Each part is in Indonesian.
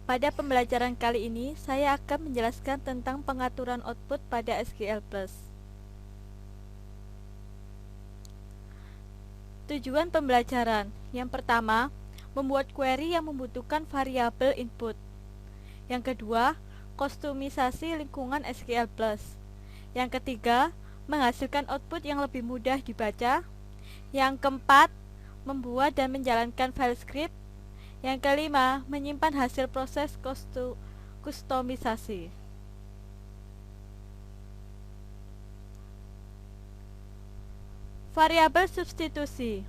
Pada pembelajaran kali ini, saya akan menjelaskan tentang pengaturan output pada SQL+. Tujuan pembelajaran yang pertama, membuat query yang membutuhkan variabel input. Yang kedua, kustomisasi lingkungan SQL+. Yang ketiga, menghasilkan output yang lebih mudah dibaca. Yang keempat, membuat dan menjalankan file script. Yang kelima, menyimpan hasil proses kustomisasi. Variabel substitusi.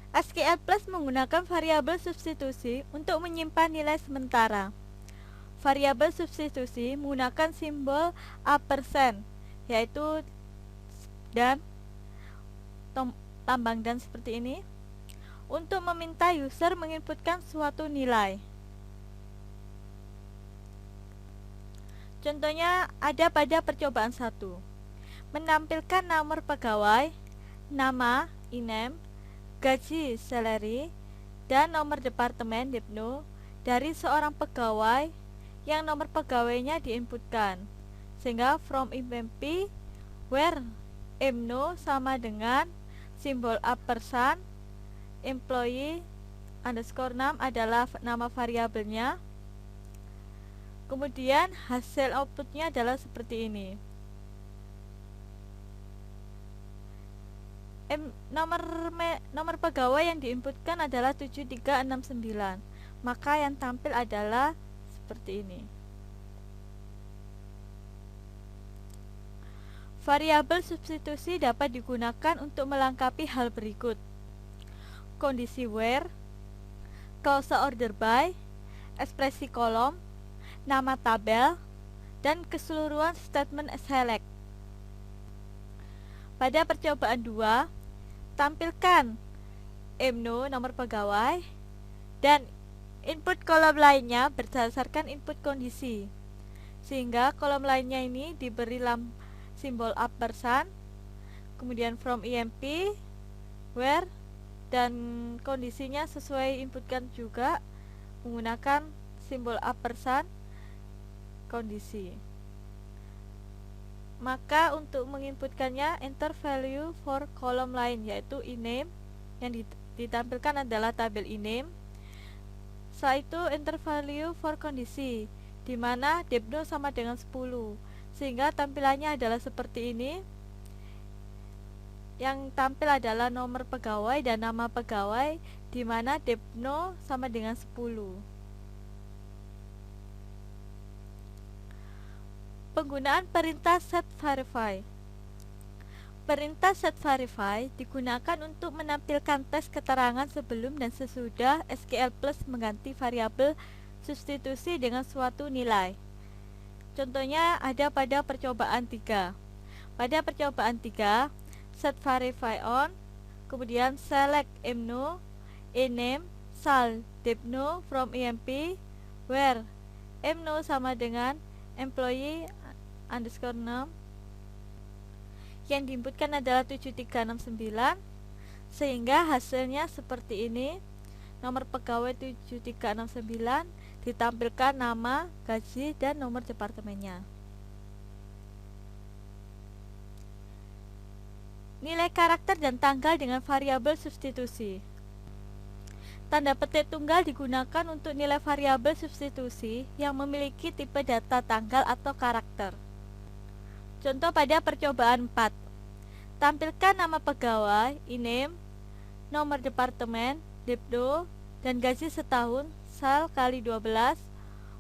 SQL Plus menggunakan variabel substitusi untuk menyimpan nilai sementara. Variabel substitusi menggunakan simbol ampersand, yaitu dan tambang dan seperti ini, untuk meminta user menginputkan suatu nilai. Contohnya ada pada percobaan 1. Menampilkan nomor pegawai, nama, INAME, gaji, salary, dan nomor departemen, DEPNO, dari seorang pegawai yang nomor pegawainya diinputkan. Sehingga from IMP, where EMNO sama dengan simbol ampersand, employee underscore name adalah nama variabelnya. Kemudian hasil outputnya adalah seperti ini. Nomor pegawai yang diinputkan adalah 7369, maka yang tampil adalah seperti ini. Variabel substitusi dapat digunakan untuk melengkapi hal berikut: kondisi where, clause order by, ekspresi kolom, nama tabel, dan keseluruhan statement select. Pada percobaan 2, tampilkan EMNO nomor pegawai dan input kolom lainnya berdasarkan input kondisi, sehingga kolom lainnya ini diberi simbol ampersand, kemudian from IMP, where, dan kondisinya sesuai inputkan juga menggunakan simbol ampersand kondisi. Maka untuk menginputkannya, enter value for kolom lain, yaitu INAME, yang ditampilkan adalah tabel INAME. Setelah itu enter value for kondisi, di mana DEPNO sama dengan 10, sehingga tampilannya adalah seperti ini. Yang tampil adalah nomor pegawai dan nama pegawai, di mana DEPNO sama dengan 10. Penggunaan perintah setVerify. Perintah setVerify digunakan untuk menampilkan tes keterangan sebelum dan sesudah SQL Plus mengganti variabel substitusi dengan suatu nilai. Contohnya ada pada percobaan 3. Pada percobaan 3, setVerify on, kemudian select EMNO, ename, sal, DEPNO from IMP, where EMNO sama dengan employee underscore name, yang diinputkan adalah 7369, sehingga hasilnya seperti ini. Nomor pegawai 7369, ditampilkan nama, gaji, dan nomor departemennya. Nilai karakter dan tanggal dengan variabel substitusi. Tanda petik tunggal digunakan untuk nilai variabel substitusi yang memiliki tipe data tanggal atau karakter. Contoh pada percobaan 4. Tampilkan nama pegawai, INAME, nomor departemen, DEPNO, dan gaji setahun, sal kali 12,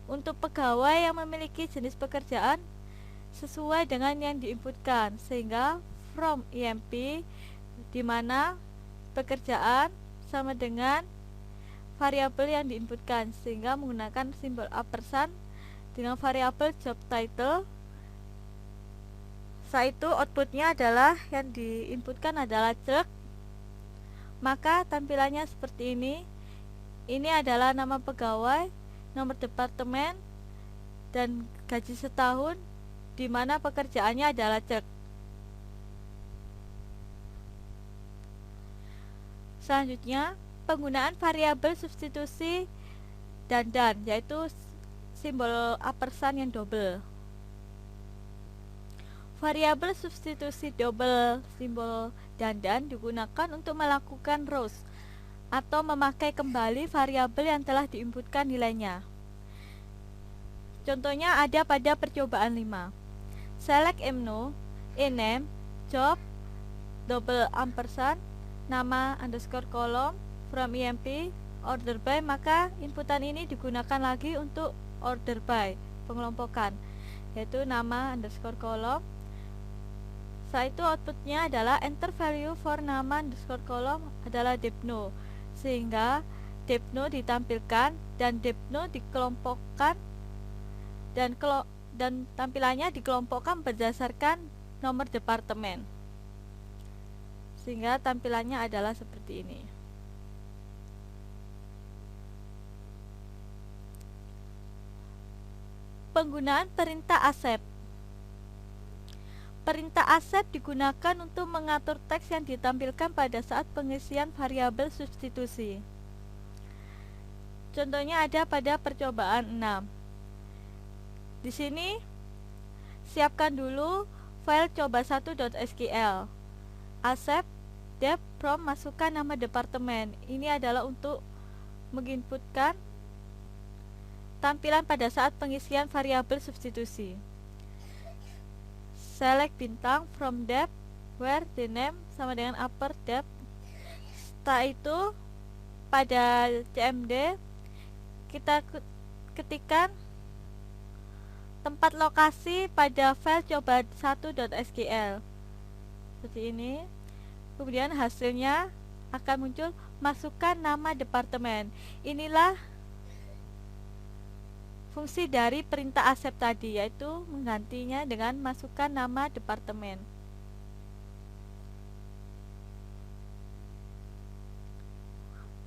untuk pegawai yang memiliki jenis pekerjaan sesuai dengan yang diinputkan, sehingga from IMP, di mana pekerjaan sama dengan variabel yang diinputkan, sehingga menggunakan simbol ampersand dengan variabel job title. Setelah itu outputnya adalah yang diinputkan adalah cek, maka tampilannya seperti ini. Ini adalah nama pegawai, nomor departemen, dan gaji setahun, di mana pekerjaannya adalah cek. Selanjutnya, penggunaan variabel substitusi dandan, yaitu simbol ampersand yang double. Variabel substitusi double simbol dandan digunakan untuk melakukan rows atau memakai kembali variabel yang telah diinputkan nilainya. Contohnya ada pada percobaan 5. Select emno, ename, job, double ampersand, nama underscore kolom, from emp, order by, maka inputan ini digunakan lagi untuk order by, pengelompokan, yaitu nama underscore kolom. Setelah itu outputnya adalah enter value for nama underscore kolom adalah depno, sehingga depno ditampilkan dan depno dikelompokkan dan tampilannya dikelompokkan berdasarkan nomor departemen, sehingga tampilannya adalah seperti ini. Penggunaan perintah accept. Perintah accept digunakan untuk mengatur teks yang ditampilkan pada saat pengisian variabel substitusi. Contohnya ada pada percobaan 6. Di sini siapkan dulu file coba1.sql. Accept dep from masukkan nama departemen. Ini adalah untuk menginputkan tampilan pada saat pengisian variabel substitusi. Select bintang from dep where the name sama dengan upper dep. Setelah itu pada cmd kita ketikkan tempat lokasi pada file coba1.sql seperti ini. Kemudian hasilnya akan muncul masukkan nama departemen. Inilah fungsi dari perintah accept tadi, yaitu menggantinya dengan masukkan nama departemen.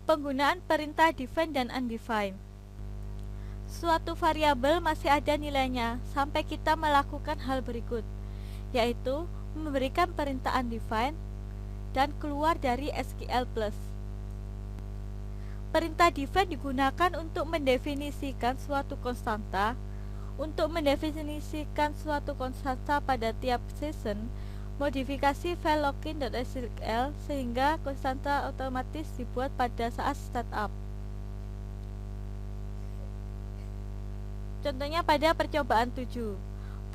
Penggunaan perintah define dan undefine. Suatu variabel masih ada nilainya sampai kita melakukan hal berikut, yaitu memberikan perintah undefine dan keluar dari SQL+. Perintah define digunakan untuk mendefinisikan suatu konstanta. Untuk mendefinisikan suatu konstanta pada tiap session, modifikasi file login.sql sehingga konstanta otomatis dibuat pada saat startup. Contohnya pada percobaan 7.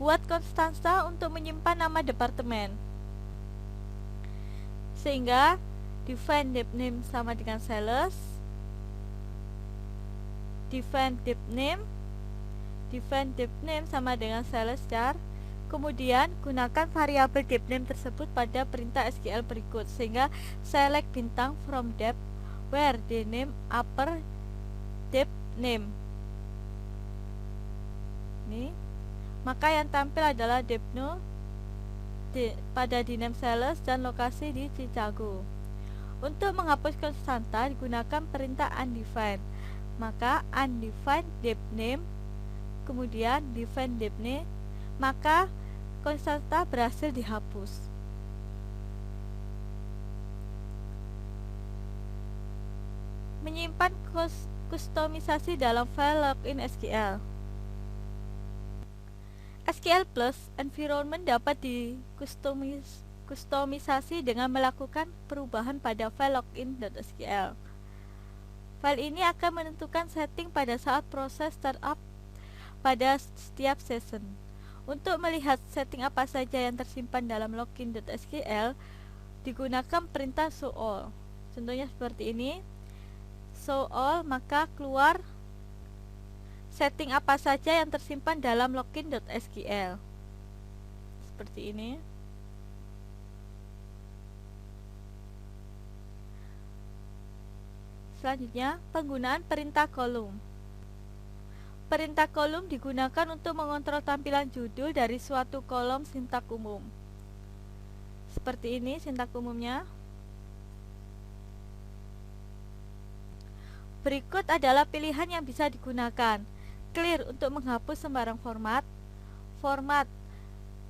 Buat konstanta untuk menyimpan nama departemen. Sehingga define dep name sama dengan sales, define dep name sama dengan sales char. Kemudian gunakan variabel dep name tersebut pada perintah SQL berikut, sehingga select bintang from dep where the name upper dep name. Ini maka yang tampil adalah depno pada di name sales dan lokasi di Chicago. Untuk menghapus konstanta digunakan perintah undefine. Maka undefine dep name kemudian define dep name, maka konstanta berhasil dihapus. Menyimpan kustomisasi dalam file login SQL. SQL Plus environment dapat dikustomisasi dengan melakukan perubahan pada file login.sql. File ini akan menentukan setting pada saat proses startup pada setiap session. Untuk melihat setting apa saja yang tersimpan dalam login.sql, digunakan perintah show all. Contohnya seperti ini. Show all, maka keluar setting apa saja yang tersimpan dalam login.sql. Seperti ini. Selanjutnya, penggunaan perintah kolom. Perintah kolom digunakan untuk mengontrol tampilan judul dari suatu kolom sintak umum. Seperti ini sintak umumnya. Berikut adalah pilihan yang bisa digunakan. Clear untuk menghapus sembarang format. Format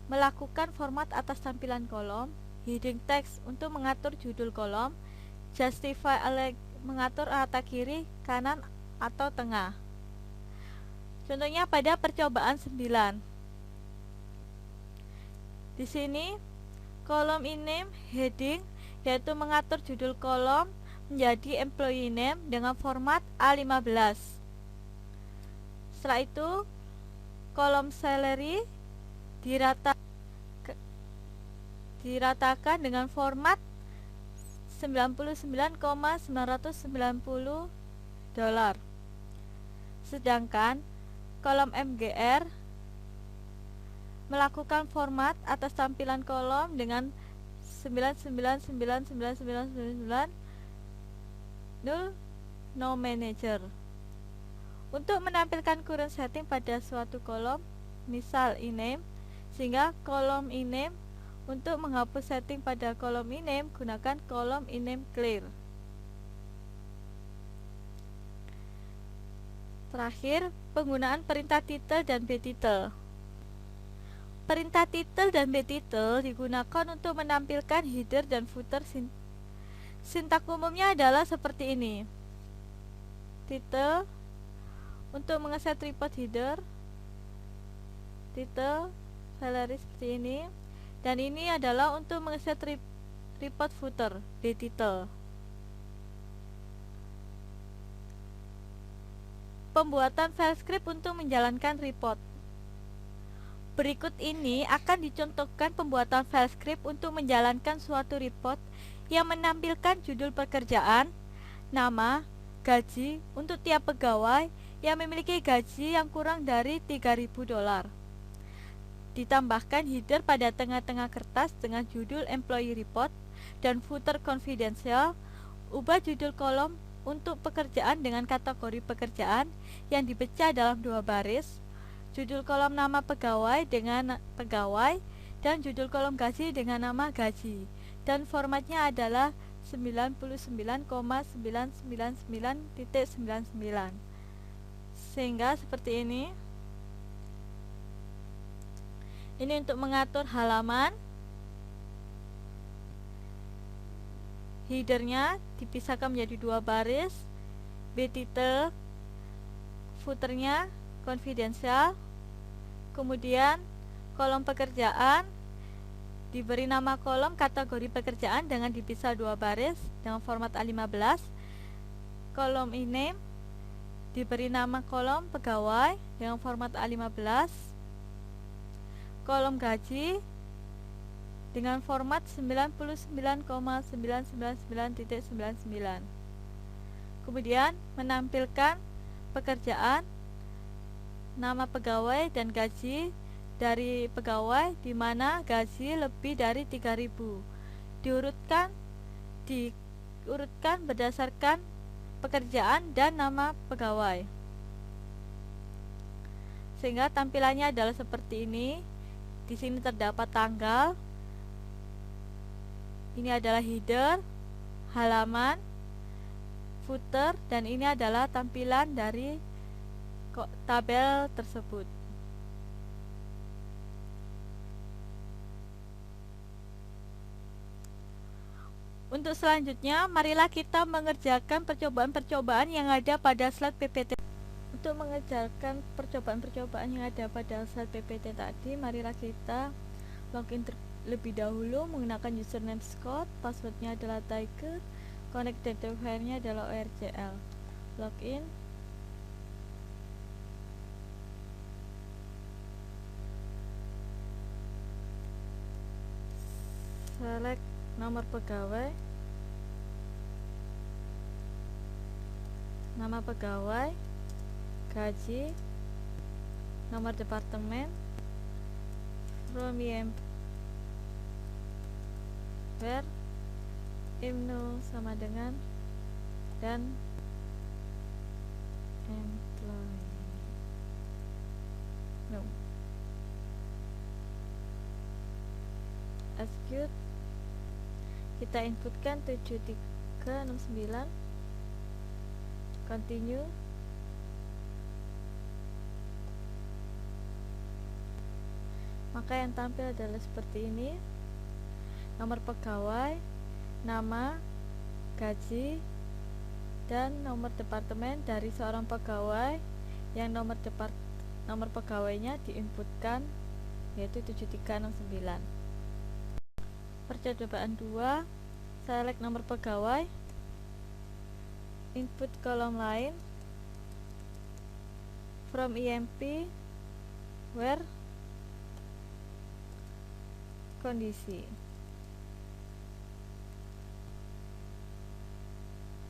melakukan format atas tampilan kolom. Hiding text untuk mengatur judul kolom. Justify mengatur rata kiri, kanan, atau tengah. Contohnya pada percobaan 9. Di sini kolom name heading yaitu mengatur judul kolom menjadi employee name dengan format A15. Setelah itu kolom salary diratakan dengan format $99,990. Sedangkan kolom MGR melakukan format atas tampilan kolom dengan 999999 no manager. Untuk menampilkan current setting pada suatu kolom, misal ename, sehingga kolom ename, untuk menghapus setting pada kolom ename, gunakan kolom ename clear. Terakhir, penggunaan perintah title dan btitle. Perintah title dan btitle digunakan untuk menampilkan header dan footer. Sintak umumnya adalah seperti ini. Title untuk mengeset report header, title salary seperti ini, dan ini adalah untuk mengeset report footer, btitle. Pembuatan file script untuk menjalankan report. Berikut ini akan dicontohkan pembuatan file script untuk menjalankan suatu report yang menampilkan judul pekerjaan, nama, gaji untuk tiap pegawai yang memiliki gaji yang kurang dari $3.000. Ditambahkan header pada tengah-tengah kertas dengan judul employee report dan footer confidential. Ubah judul kolom untuk pekerjaan dengan kategori pekerjaan yang dipecah dalam 2 baris, judul kolom nama pegawai dengan pegawai, dan judul kolom gaji dengan nama gaji, dan formatnya adalah 99,999.99, sehingga seperti ini. Ini untuk mengatur halaman. Headernya dipisahkan menjadi 2 baris, btitle, footernya confidential. Kemudian kolom pekerjaan diberi nama kolom kategori pekerjaan dengan dipisah 2 baris dengan format A15. Kolom ename diberi nama kolom pegawai dengan format A15. Kolom gaji dengan format 99,999.99. Kemudian menampilkan pekerjaan, nama pegawai dan gaji dari pegawai di mana gaji lebih dari 3.000. Diurutkan berdasarkan pekerjaan dan nama pegawai. Sehingga tampilannya adalah seperti ini. Di sini terdapat tanggal. Ini adalah header, halaman, footer, dan ini adalah tampilan dari tabel tersebut. Untuk selanjutnya, marilah kita mengerjakan percobaan-percobaan yang ada pada slide PPT. Untuk mengerjakan percobaan-percobaan yang ada pada slide PPT tadi, marilah kita login terlebih dahulu menggunakan username Scott, passwordnya adalah Tiger, connect data file-nya adalah ORCL. Login. Select nomor pegawai, nama pegawai, gaji, nomor departemen, from where IMNO sama dengan, dan employee. No. Execute. Kita inputkan 7369. Continue. Maka yang tampil adalah seperti ini. Nomor pegawai, nama, gaji, dan nomor departemen dari seorang pegawai yang nomor nomor pegawainya diinputkan, yaitu 7369. Percobaan 2, select nomor pegawai, input kolom lain, from IMP, where kondisi.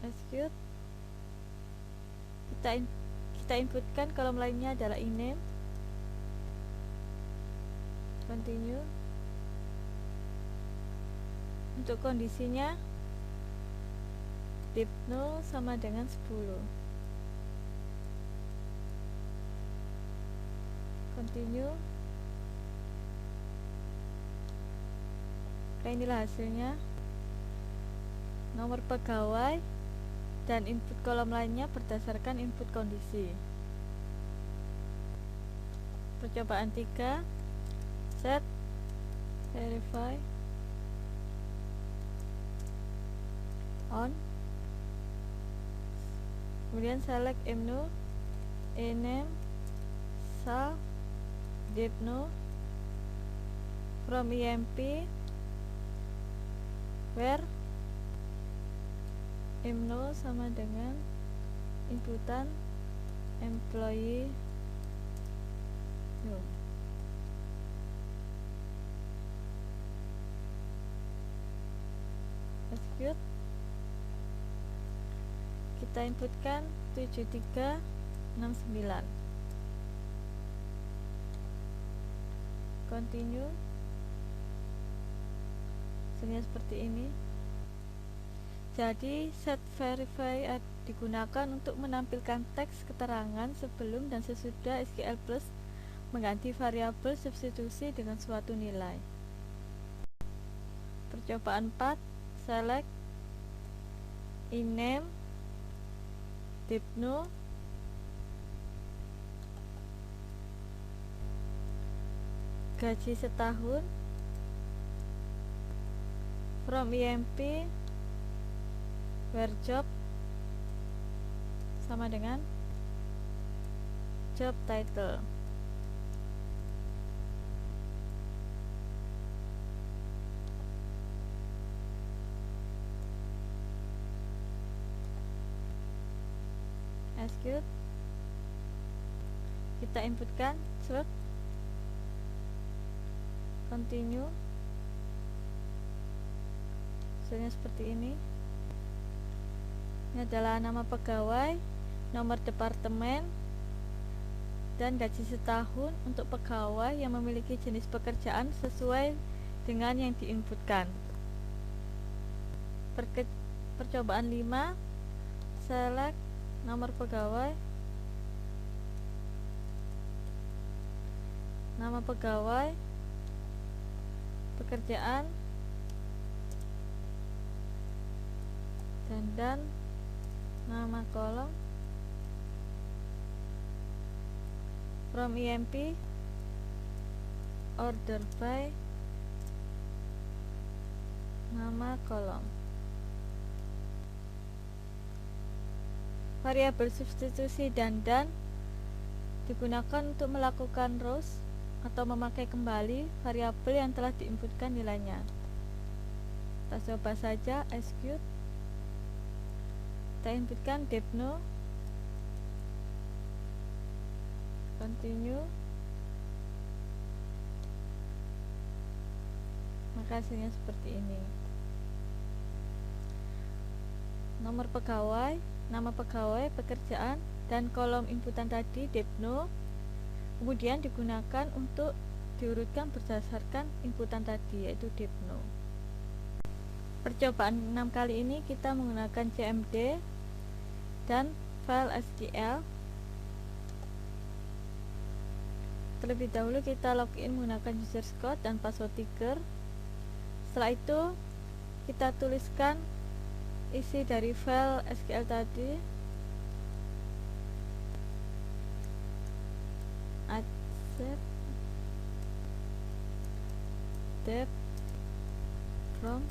Execute. Kita inputkan kolom lainnya adalah iname, continue. Untuk kondisinya div 0 sama dengan 10, continue. Nah, inilah hasilnya. Nomor pegawai dan input kolom lainnya berdasarkan input kondisi. Percobaan 3, set verify on, kemudian select mno, ename, sal, div 0, from IMP, where m0 sama dengan inputan employee new. Execute. Kita inputkan 7369, continue. Hasilnya seperti ini. Jadi set verify digunakan untuk menampilkan teks keterangan sebelum dan sesudah SQL Plus mengganti variabel substitusi dengan suatu nilai. Percobaan 4, select iname, div 0, gaji setahun, from IMP, where job sama dengan job title. Execute. Kita inputkan search, continue. Hasilnya seperti ini. Ini adalah nama pegawai, nomor departemen, dan gaji setahun untuk pegawai yang memiliki jenis pekerjaan sesuai dengan yang diinputkan. Percobaan 5, select nomor pegawai, nama pegawai, pekerjaan, dan nama kolom, from IMP, order by, nama kolom. Variabel substitusi dan digunakan untuk melakukan rows atau memakai kembali variabel yang telah diinputkan nilainya. Kita coba saja, execute. Kita inputkan div 0, continue. Maka hasilnya seperti ini. Nomor pegawai, nama pegawai, pekerjaan, dan kolom inputan tadi div 0 kemudian digunakan untuk diurutkan berdasarkan inputan tadi, yaitu div 0. Percobaan 6 kali ini kita menggunakan CMD dan file SQL. Terlebih dahulu kita login menggunakan user code dan password tiger. Setelah itu kita tuliskan isi dari file SQL tadi, accept dev from,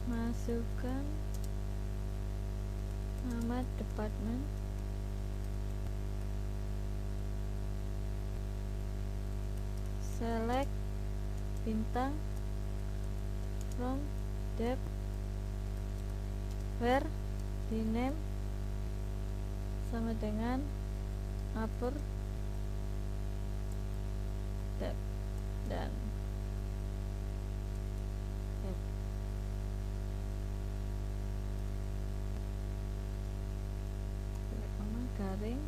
masukkan nama departemen, select bintang from depth where di name sama dengan upper depth dan garing.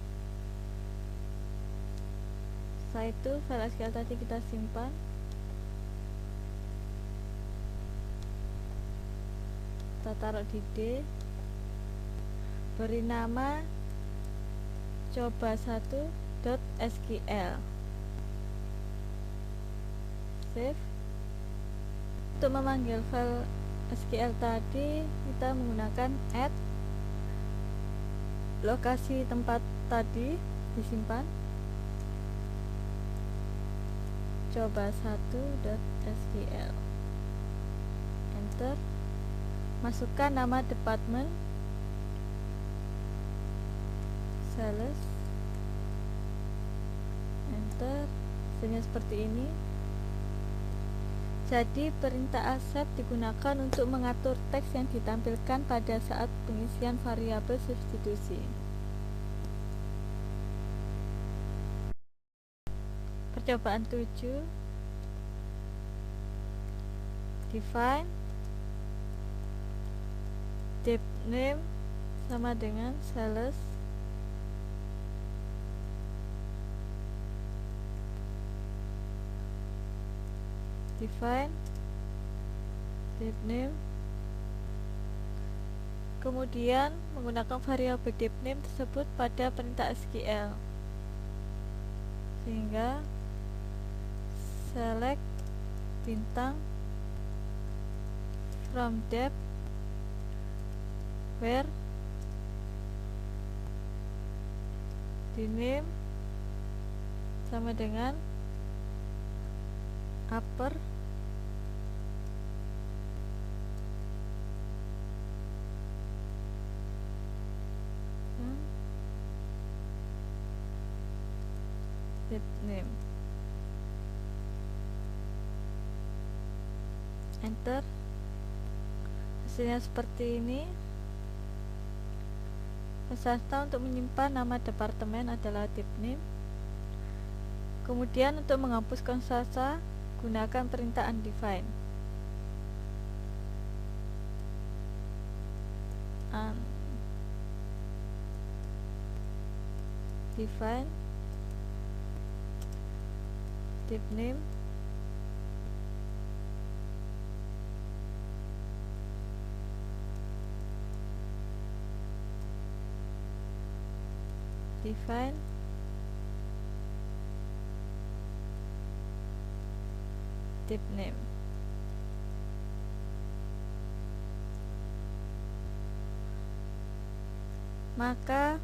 Setelah itu file SQL tadi kita simpan, kita taruh di D, beri nama coba1.sql, save. Untuk memanggil file SQL tadi kita menggunakan add, lokasi tempat tadi disimpan coba1.sql, enter, masukkan nama department, sales, enter, hasilnya seperti ini. Jadi perintah accept digunakan untuk mengatur teks yang ditampilkan pada saat pengisian variabel substitusi. Percobaan 7, define dep name sama dengan sales, define dep name, kemudian menggunakan variabel dep name tersebut pada perintah SQL, sehingga select bintang from depth where di name sama dengan upper depth name, enter, hasilnya seperti ini. Peserta untuk menyimpan nama departemen adalah dep name. Kemudian untuk menghapus konstanta gunakan perintah undefine, undefine dep name, define dep name. Maka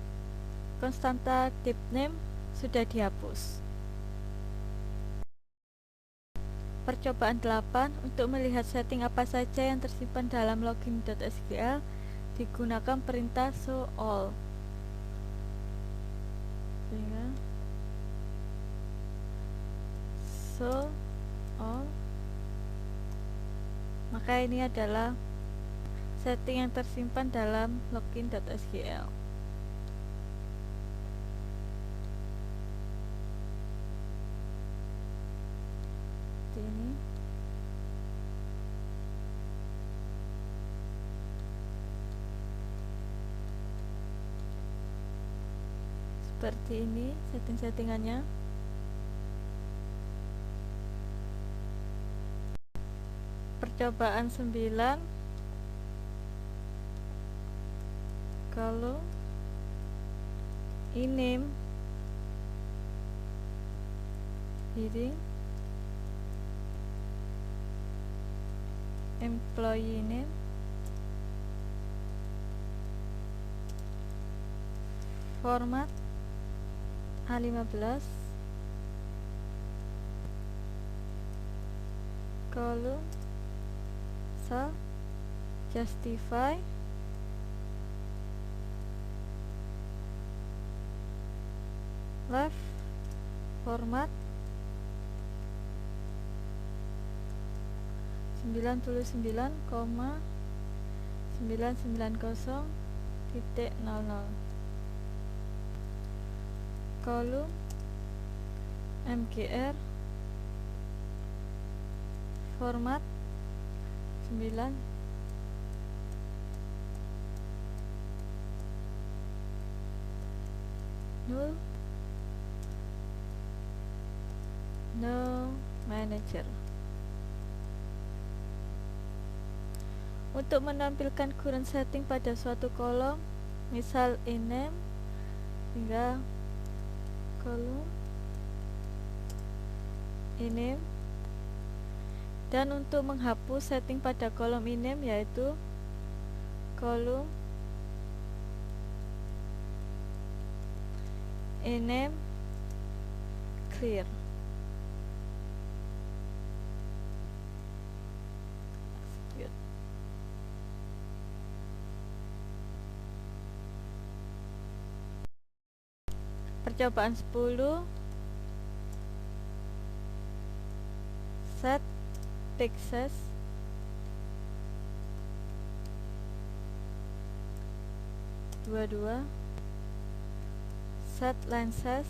konstanta dep name sudah dihapus. Percobaan 8, untuk melihat setting apa saja yang tersimpan dalam login.sql digunakan perintah show all, sehingga show all, maka ini adalah setting yang tersimpan dalam login.sql. Ini seperti ini setting-settingannya. Percobaan 9, kalau name heading employee name format A15 column cell justify left format 99,990.00. Kolom MGR format 9 0 no manager. Untuk menampilkan current setting pada suatu kolom, misal ename, hingga kolom ename, dan untuk menghapus setting pada kolom ename yaitu kolom ename clear. Percobaan 10, set pixels dua, set lenses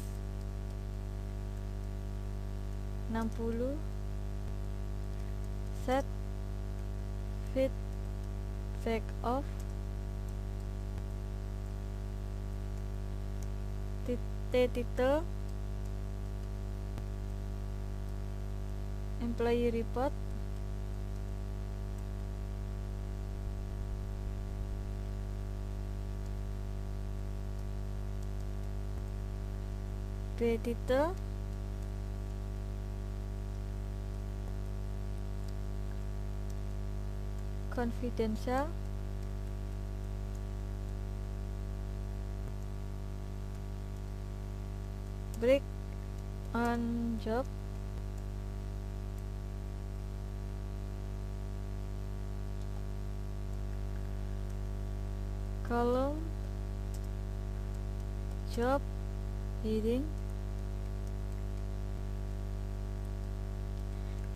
60, set feedback off, title employee report, B title, confidential, break on job, kolom job heading,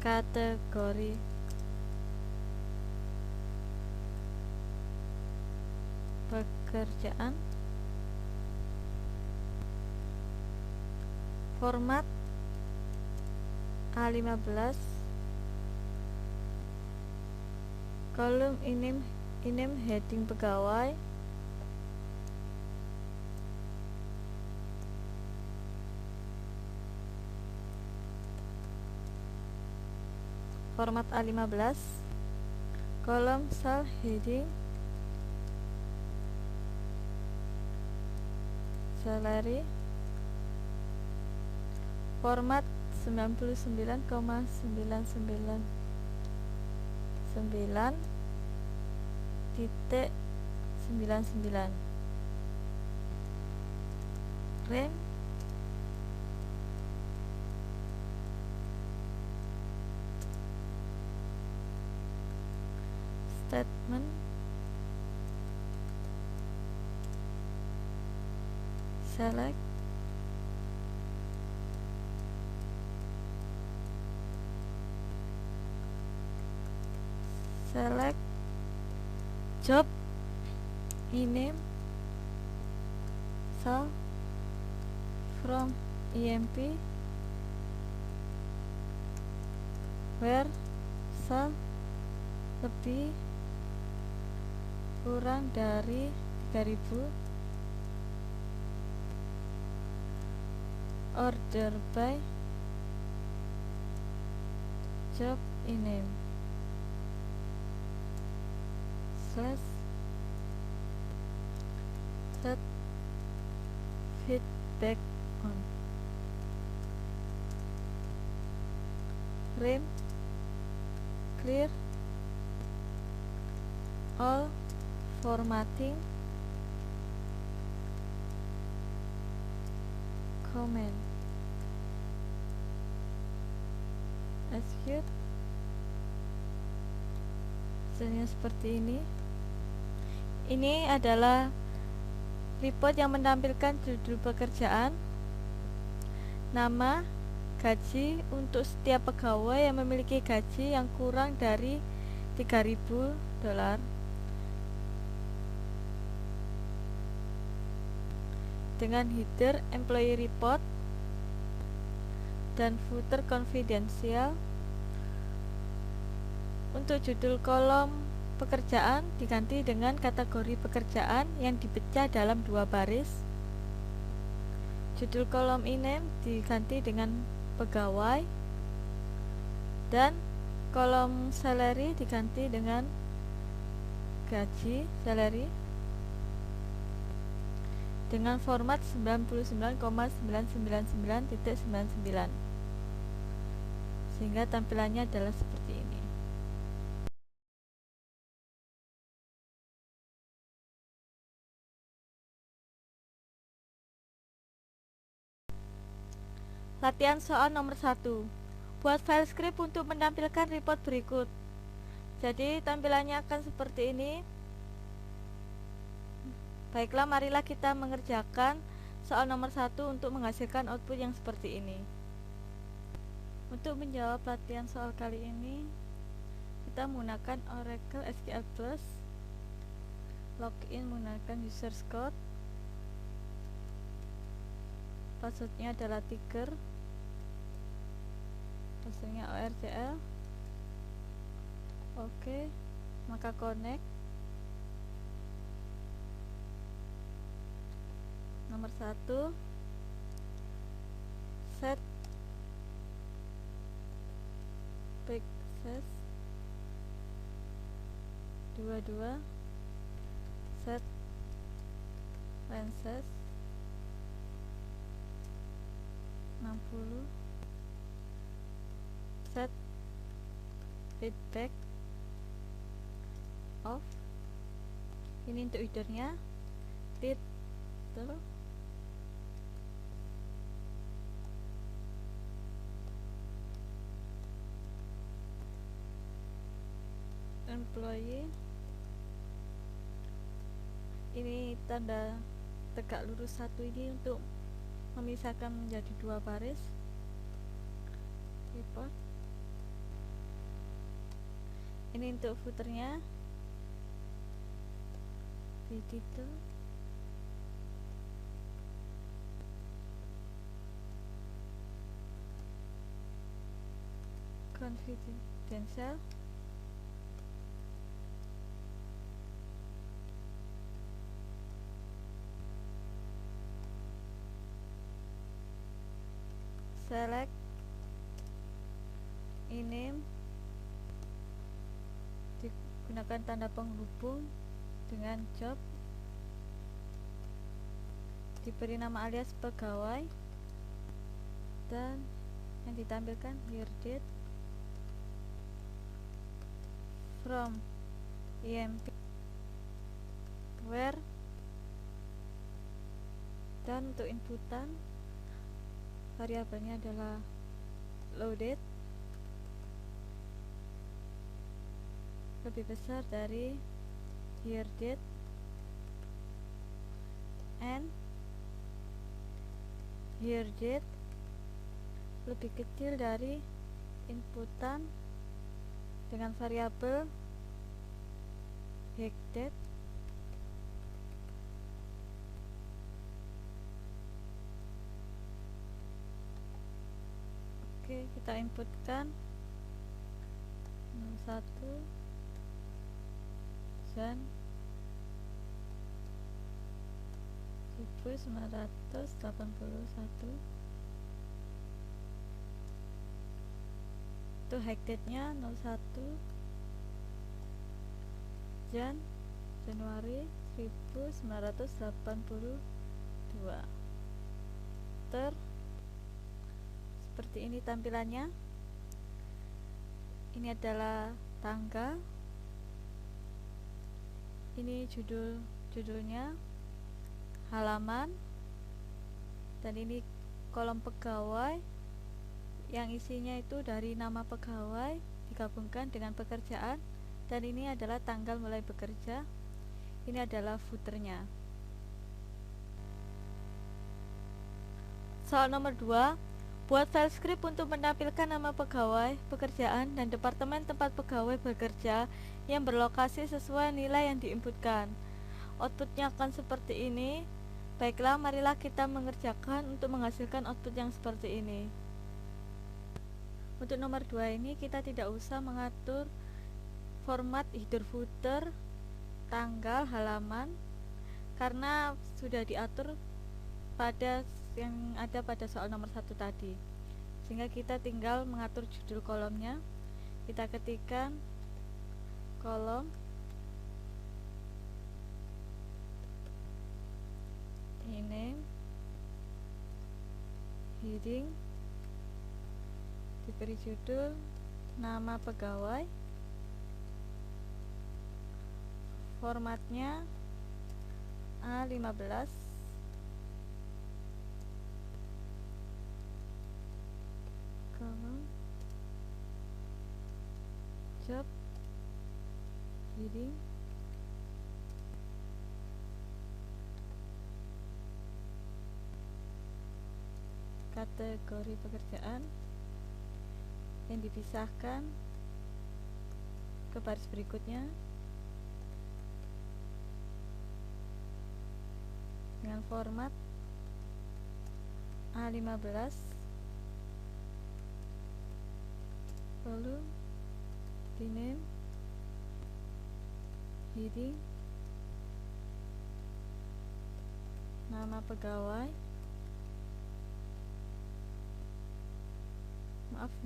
kategori pekerjaan, format A15, kolom ename heading pegawai, format A15, kolom cell heading salary, format 99,999.99, rem statement select job ename cell from emp where cell lebih kurang dari 3000, order by job ename slash set feedback on, rem clear all formatting comment, execute. Hasilnya seperti ini. Ini adalah report yang menampilkan judul pekerjaan, nama, gaji untuk setiap pegawai yang memiliki gaji yang kurang dari $3.000 dengan header employee report dan footer confidential. Untuk judul kolom pekerjaan diganti dengan kategori pekerjaan yang dipecah dalam 2 baris. Judul kolom e-name diganti dengan pegawai dan kolom salary diganti dengan gaji salary dengan format 99,999.99 sehingga tampilannya adalah seperti ini. Latihan soal nomor 1. Buat file script untuk menampilkan report berikut. Jadi tampilannya akan seperti ini. Baiklah, marilah kita mengerjakan soal nomor 1 untuk menghasilkan output yang seperti ini. Untuk menjawab latihan soal kali ini, kita menggunakan Oracle SQL Plus. Login menggunakan users code. Passwordnya adalah Tiger, passwordnya ORCL. Oke, maka connect. Nomor 1, set access. 22, set lenses 60, set feedback off. Ini untuk headernya, title, employee. Ini tanda tegak lurus 1 ini untuk memisahkan menjadi 2 baris. Report. Ini untuk footernya, title, confidential, select e-name, digunakan tanda penghubung dengan job, diberi nama alias pegawai, dan yang ditampilkan year date, from EMP, where, dan untuk inputan variabelnya adalah loaded lebih besar dari year date, and year date lebih kecil dari inputan dengan variabel date. Oke, kita inputkan 1 dan 1981. Itu high date-nya 01 Januari 1982. Seperti ini tampilannya. Ini adalah tanggal. Ini judulnya, halaman, dan ini kolom pegawai yang isinya itu dari nama pegawai digabungkan dengan pekerjaan, dan ini adalah tanggal mulai bekerja. Ini adalah footernya. Soal nomor 2, Buat file script untuk menampilkan nama pegawai, pekerjaan, dan departemen tempat pegawai bekerja yang berlokasi sesuai nilai yang diinputkan. Outputnya akan seperti ini. Baiklah, marilah kita mengerjakan untuk menghasilkan output yang seperti ini. Untuk nomor 2 ini kita tidak usah mengatur format header footer, tanggal, halaman, karena sudah diatur pada yang ada pada soal nomor 1 tadi, sehingga kita tinggal mengatur judul kolomnya. Kita ketikkan kolom name, heading, diberi judul nama pegawai, formatnya A15, kolom job, heading, kategori pekerjaan yang dipisahkan ke baris berikutnya dengan format A15, lalu di name, heading, nama pegawai,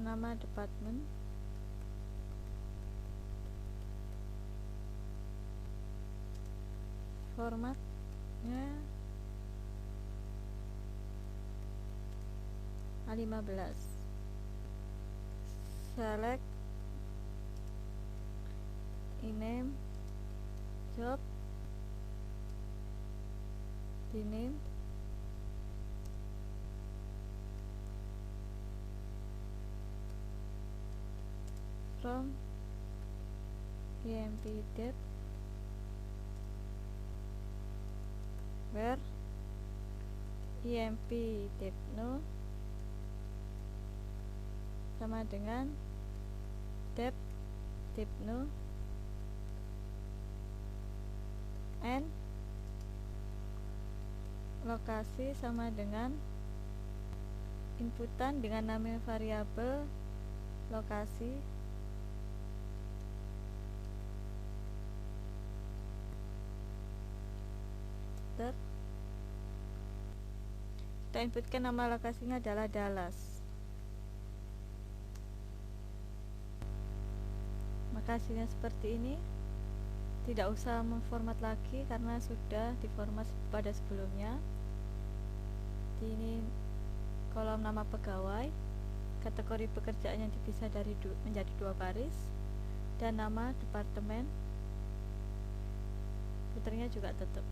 nama departemen, formatnya A15, select name, job, di name, from emp date, where emp date no sama dengan dep no, and lokasi sama dengan inputan dengan nama variabel lokasi, kita inputkan nama lokasinya adalah Dallas. Maka hasilnya seperti ini. Tidak usah memformat lagi karena sudah diformat pada sebelumnya. Ini kolom nama pegawai, kategori pekerjaan yang dipisah menjadi 2 baris, dan nama departemen, puternya juga tetap.